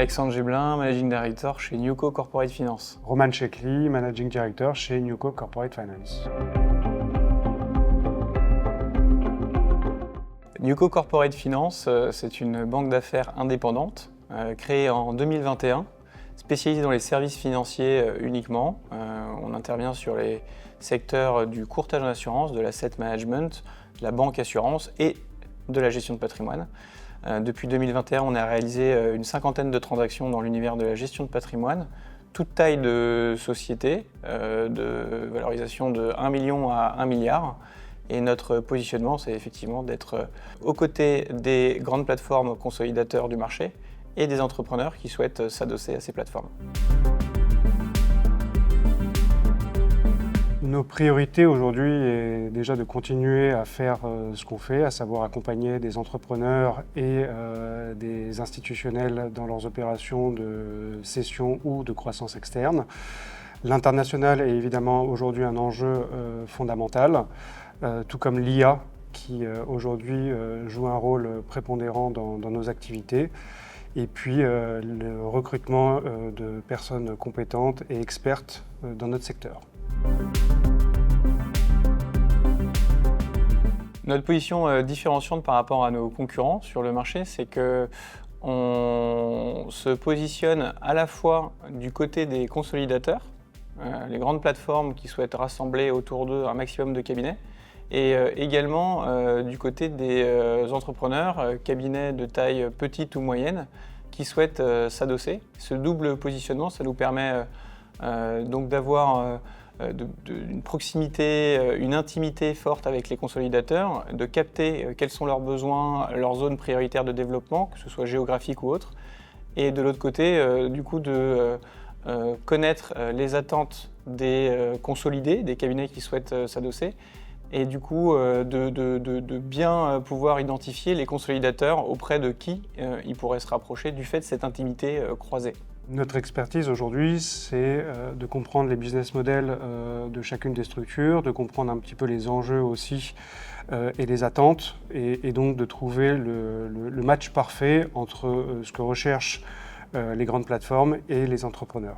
Alexandre Géblin, Managing Director chez Newco Corporate Finance. Roman Chekli, Managing Director chez Newco Corporate Finance. Newco Corporate Finance, c'est une banque d'affaires indépendante créée en 2021, spécialisée dans les services financiers uniquement. On intervient sur les secteurs du courtage en assurance, de l'asset management, de la banque assurance et de la gestion de patrimoine. Depuis 2021, on a réalisé une cinquantaine de transactions dans l'univers de la gestion de patrimoine, toute taille de société, de valorisation de 1 million à 1 milliard. Et notre positionnement, c'est effectivement d'être aux côtés des grandes plateformes consolidateurs du marché et des entrepreneurs qui souhaitent s'adosser à ces plateformes. Nos priorités aujourd'hui est déjà de continuer à faire ce qu'on fait, à savoir accompagner des entrepreneurs et des institutionnels dans leurs opérations de cession ou de croissance externe. L'international est évidemment aujourd'hui un enjeu fondamental, tout comme l'IA qui aujourd'hui joue un rôle prépondérant dans nos activités. Et puis le recrutement de personnes compétentes et expertes dans notre secteur. Notre position différenciante par rapport à nos concurrents sur le marché, c'est qu'on se positionne à la fois du côté des consolidateurs, les grandes plateformes qui souhaitent rassembler autour d'eux un maximum de cabinets, et également du côté des entrepreneurs, cabinets de taille petite ou moyenne, qui souhaitent s'adosser. Ce double positionnement, ça nous permet donc d'avoir une proximité, une intimité forte avec les consolidateurs, de capter quels sont leurs besoins, leurs zones prioritaires de développement, que ce soit géographique ou autre, et de l'autre côté, du coup, de connaître les attentes des consolidés, des cabinets qui souhaitent s'adosser, et du coup de bien pouvoir identifier les consolidateurs auprès de qui ils pourraient se rapprocher du fait de cette intimité croisée. Notre expertise aujourd'hui, c'est de comprendre les business models de chacune des structures, de comprendre un petit peu les enjeux aussi et les attentes, et donc de trouver le match parfait entre ce que recherchent les grandes plateformes et les entrepreneurs.